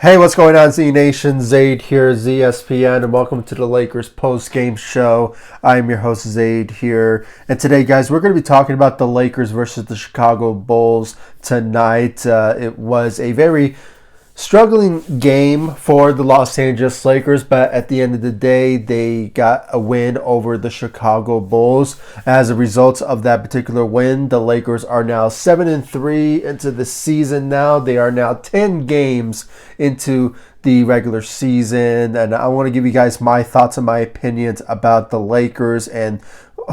Hey, what's going on, Z Nation? Zaid here, ZSPN, and welcome to the Lakers post-game show. I'm your host, Zaid here. And today, guys, we're going to be talking about the Lakers versus the Chicago Bulls tonight. It was a very struggling game for the Los Angeles Lakers, but at the end of the day, they got a win over the Chicago Bulls. As a result of that particular win, the Lakers are now 7-3 into the season now. They are now 10 games into the regular season, and I want to give you guys my thoughts and my opinions about the Lakers and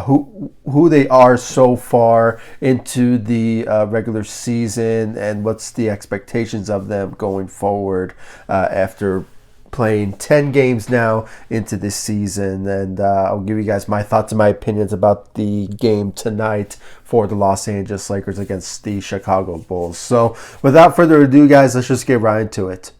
who they are so far into the regular season and what's the expectations of them going forward after playing 10 games now into this season. And I'll give you guys my thoughts and my opinions about the game tonight for the Los Angeles Lakers against the Chicago Bulls. So without further ado, guys, let's just get right into it.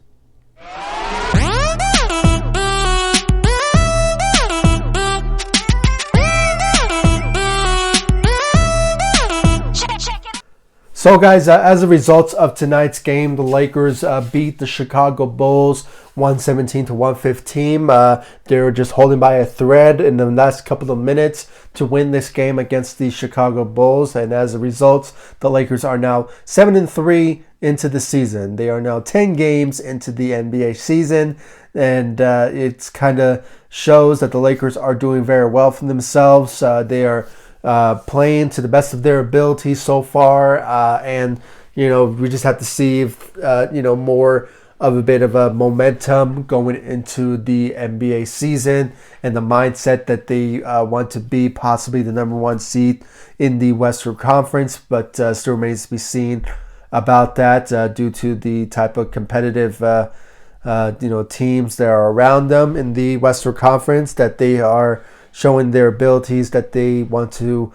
So, guys, as a result of tonight's game, the Lakers beat the Chicago Bulls 117-115. They were just holding by a thread in the last couple of minutes to win this game against the Chicago Bulls. And as a result, the Lakers are now 7-3 into the season. They are now 10 games into the NBA season. And it kind of shows that the Lakers are doing very well for themselves. They are playing to the best of their ability so far, and we just have to see if more of a bit of a momentum going into the NBA season and the mindset that they want to be possibly the number one seed in the Western Conference, but still remains to be seen about that due to the type of competitive teams that are around them in the Western Conference, that they are showing their abilities, that they want to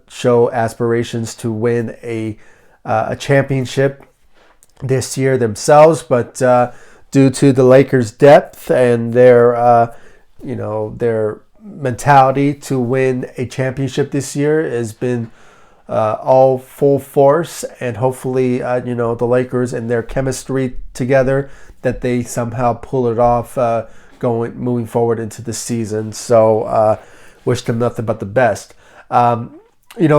show aspirations to win a championship this year themselves. But due to the Lakers' depth and their mentality to win a championship this year has been all full force, and hopefully the Lakers and their chemistry together, that they somehow pull it off moving forward into the season. So wish them nothing but the best. In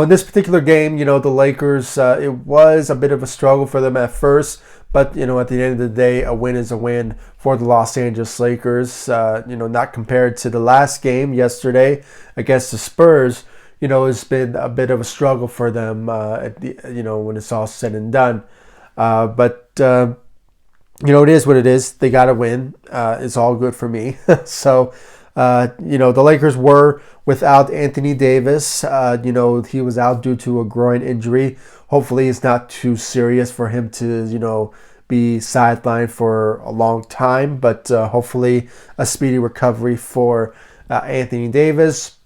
this particular game, the Lakers, it was a bit of a struggle for them at first, but at the end of the day, a win is a win for the Los Angeles Lakers. Not compared to the last game yesterday against the Spurs. It's been a bit of a struggle for them when it's all said and done. But it is what it is. They got to win. It's all good for me. So, the Lakers were without Anthony Davis. He was out due to a groin injury. Hopefully, it's not too serious for him to, be sidelined for a long time. But hopefully, a speedy recovery for Anthony Davis.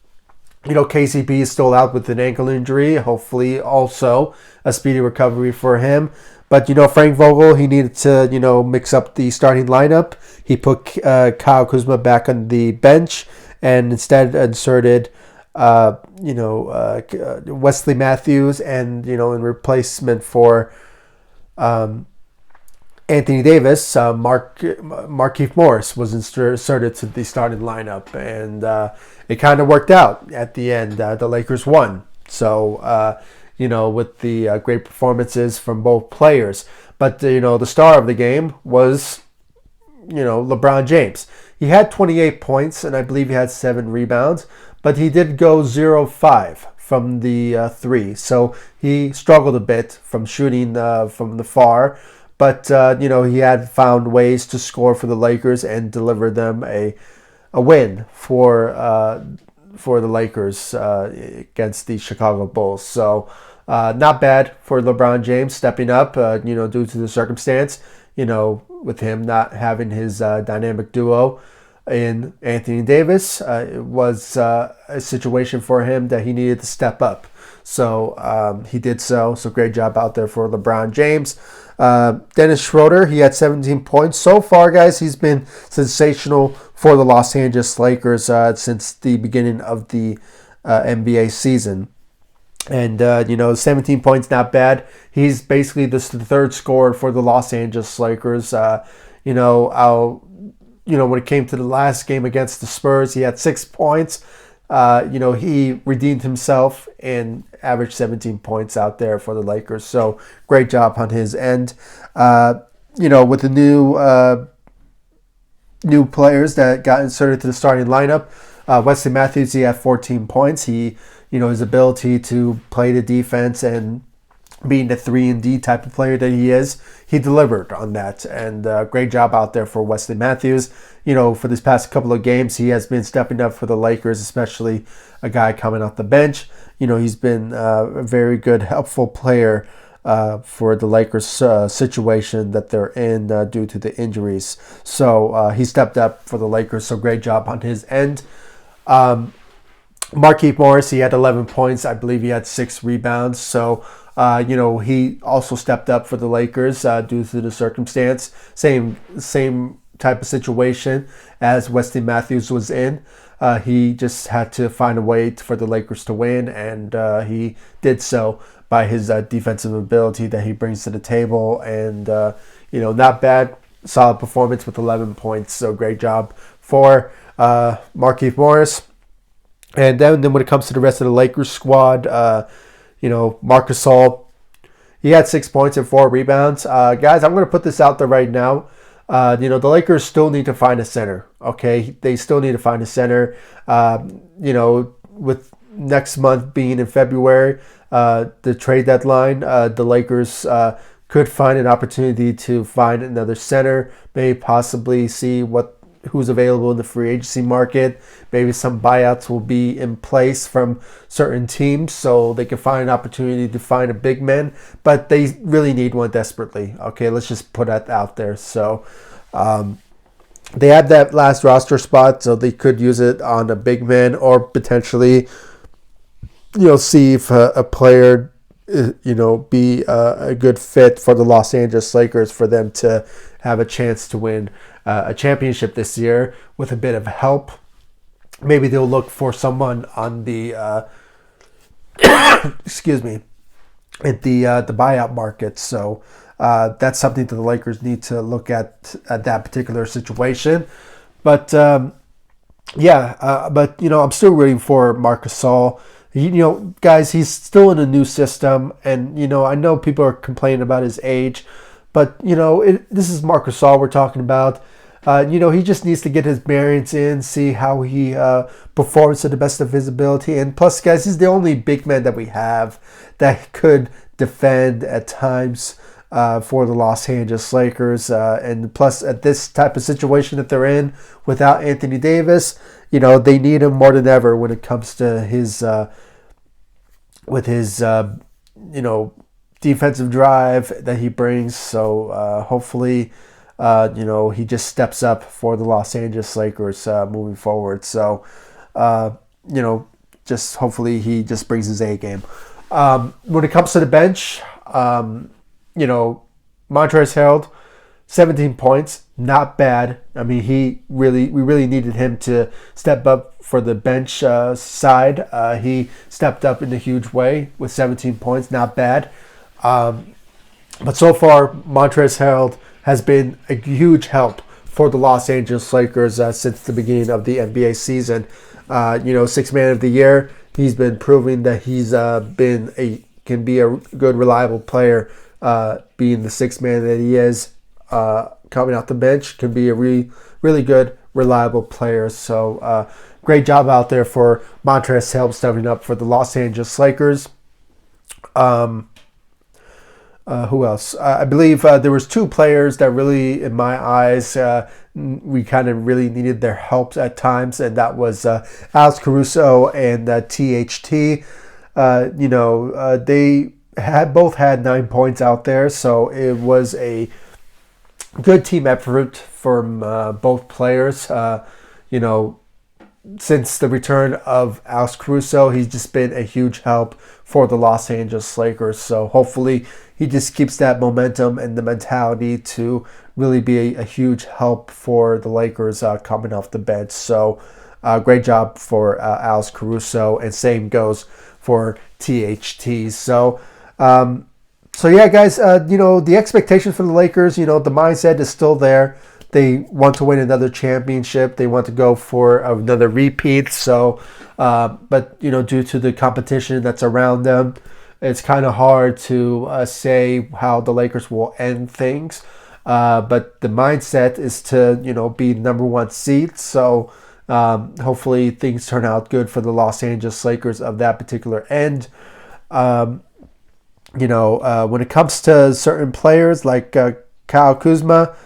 KCP is still out with an ankle injury. Hopefully, also a speedy recovery for him. But, Frank Vogel, he needed to, mix up the starting lineup. He put Kyle Kuzma back on the bench and instead inserted, Wesley Matthews and, in replacement for Anthony Davis, Markieff Morris was inserted to the starting lineup. And it kind of worked out at the end. The Lakers won. So, with the great performances from both players. But, the star of the game was, LeBron James. He had 28 points, and I believe he had 7 rebounds, but he did go 0-5 from the three. So he struggled a bit from shooting from the far, but, he had found ways to score for the Lakers and deliver them a win for the Lakers against the Chicago Bulls. So, not bad for LeBron James stepping up, due to the circumstance, with him not having his dynamic duo in Anthony Davis. It was a situation for him that he needed to step up. So he did so. So great job out there for LeBron James. Dennis Schroder, he had 17 points. So far, guys, he's been sensational for the Los Angeles Lakers since the beginning of the NBA season. And, 17 points, not bad. He's basically the third scorer for the Los Angeles Lakers. When it came to the last game against the Spurs, he had 6 points. He redeemed himself and averaged 17 points out there for the Lakers. So great job on his end. With the new players that got inserted to the starting lineup, Wesley Matthews, he had 14 points. His ability to play the defense and being the 3-and-D type of player that he is, he delivered on that. And great job out there for Wesley Matthews. For this past couple of games, he has been stepping up for the Lakers, especially a guy coming off the bench. He's been a very good, helpful player for the Lakers situation that they're in due to the injuries. So he stepped up for the Lakers, so great job on his end. Markieff Morris, he had 11 points. I believe he had 6 rebounds. So, he also stepped up for the Lakers due to the circumstance. Same type of situation as Wesley Matthews was in. He just had to find a way for the Lakers to win, and he did so by his defensive ability that he brings to the table. And, not bad, solid performance with 11 points. So great job for Markieff Morris. And then when it comes to the rest of the Lakers squad, Marc Gasol, he had 6 points and 4 rebounds. Guys, I'm going to put this out there right now. The Lakers still need to find a center. Okay, they still need to find a center. With next month being in February, the trade deadline, the Lakers could find an opportunity to find another center. Maybe possibly see who's available in the free agency market. Maybe some buyouts will be in place from certain teams so they can find an opportunity to find a big man, but they really need one desperately. Okay, let's just put that out there. So they have that last roster spot, so they could use it on a big man or potentially see if a player be a good fit for the Los Angeles Lakers for them to have a chance to win a championship this year with a bit of help. Maybe they'll look for someone on the excuse me, at the buyout market. So that's something that the Lakers need to look at that particular situation. But I'm still rooting for Marc Gasol. Guys, he's still in a new system, and I know people are complaining about his age, but this is Marc Gasol we're talking about. He just needs to get his bearings in, see how he performs to the best of his ability. And plus, guys, he's the only big man that we have that could defend at times for the Los Angeles Lakers. And plus, at this type of situation that they're in, without Anthony Davis, they need him more than ever when it comes to his defensive drive that he brings. So hopefully, he just steps up for the Los Angeles Lakers moving forward. So, just hopefully he just brings his A game. When it comes to the bench, Montrezl Harrell, 17 points, not bad. I mean, we really needed him to step up for the bench side. He stepped up in a huge way with 17 points, not bad. But so far, Montrezl Harrell has been a huge help for the Los Angeles Lakers since the beginning of the NBA season. Sixth man of the year. He's been proving that he's can be a good, reliable player. Being the sixth man that he is, coming off the bench, can be a really good, reliable player. So great job out there for Montrezl Harrell stepping up for the Los Angeles Lakers. Who else? I believe there was 2 players that really, in my eyes, we kind of really needed their help at times, and that was Alex Caruso and THT. They both had 9 points out there, so it was a good team effort from both players. Since the return of Alex Caruso, he's just been a huge help for the Los Angeles Lakers. So hopefully he just keeps that momentum and the mentality to really be a huge help for the Lakers coming off the bench. So great job for Alex Caruso, and same goes for THT. So So yeah, guys, the expectations for the Lakers, the mindset is still there. They want to win another championship. They want to go for another repeat. So, but due to the competition that's around them, it's kind of hard to say how the Lakers will end things. But the mindset is to be number one seed. So hopefully things turn out good for the Los Angeles Lakers of that particular end. When it comes to certain players like Kyle Kuzma,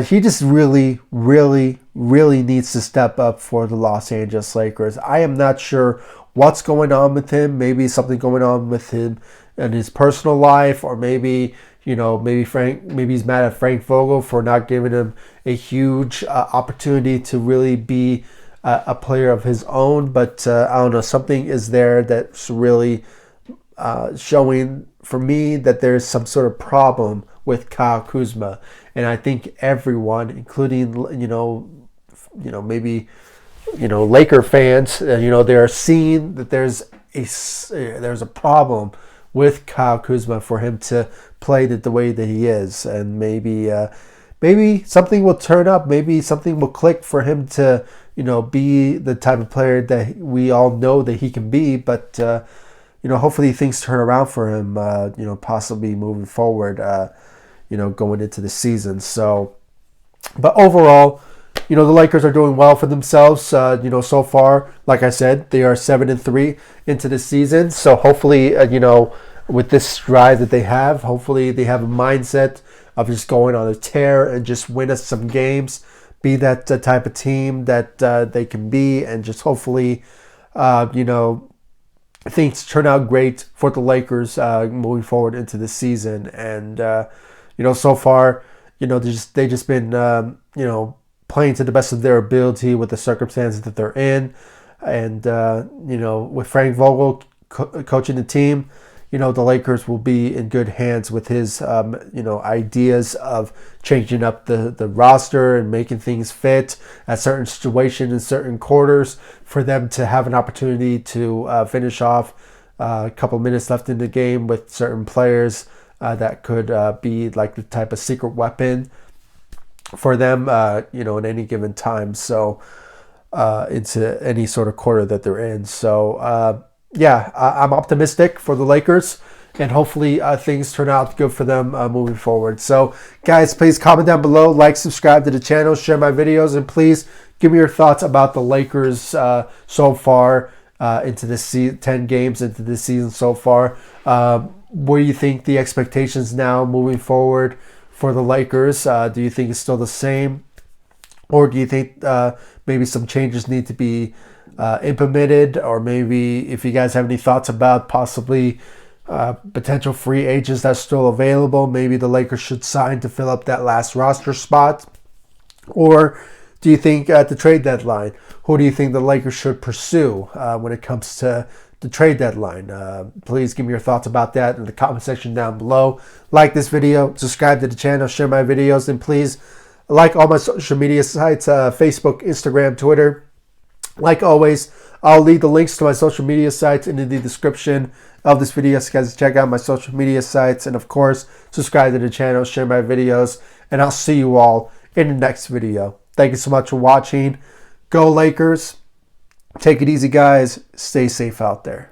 he just really, really, really needs to step up for the Los Angeles Lakers. I am not sure what's going on with him. Maybe something going on with him in his personal life, or maybe maybe he's mad at Frank Vogel for not giving him a huge opportunity to really be a player of his own. But I don't know, something is there that's really showing for me that there's some sort of problem with Kyle Kuzma, and I think everyone, including maybe Laker fans, they are seeing that there's a problem with Kyle Kuzma for him to play the way that he is, and maybe something will turn up, maybe something will click for him to be the type of player that we all know that he can be, but hopefully things turn around for him, possibly moving forward, going into the season. So, but overall, the Lakers are doing well for themselves. So far, like I said, they are 7-3 into the season. So hopefully, with this stride that they have, hopefully they have a mindset of just going on a tear and just win us some games, be that type of team that they can be, and just hopefully, things turn out great for the Lakers moving forward into the season. And so far, they just been playing to the best of their ability with the circumstances that they're in, and with Frank Vogel coaching the team, the Lakers will be in good hands with his ideas of changing up the roster and making things fit at certain situations in certain quarters for them to have an opportunity to finish off a couple minutes left in the game with certain players that could be like the type of secret weapon for them, in any given time. So into any sort of quarter that they're in. So I'm optimistic for the Lakers, and hopefully things turn out good for them moving forward. So guys, please comment down below, like, subscribe to the channel, share my videos, and please give me your thoughts about the Lakers so far into this 10 games into this season so far. What do you think the expectations now moving forward for the Lakers? Do you think it's still the same, or do you think maybe some changes need to be implemented, or maybe if you guys have any thoughts about possibly potential free agents that's still available, maybe the Lakers should sign to fill up that last roster spot? Or do you think at the trade deadline, who do you think the Lakers should pursue when it comes to the trade deadline? Please give me your thoughts about that in the comment section down below. Like this video, subscribe to the channel, share my videos, and please like all my social media sites, Facebook, Instagram, Twitter. Like always, I'll leave the links to my social media sites in the description of this video, so you guys check out my social media sites, and of course, subscribe to the channel, share my videos, and I'll see you all in the next video. Thank you so much for watching. Go Lakers. Take it easy, guys. Stay safe out there.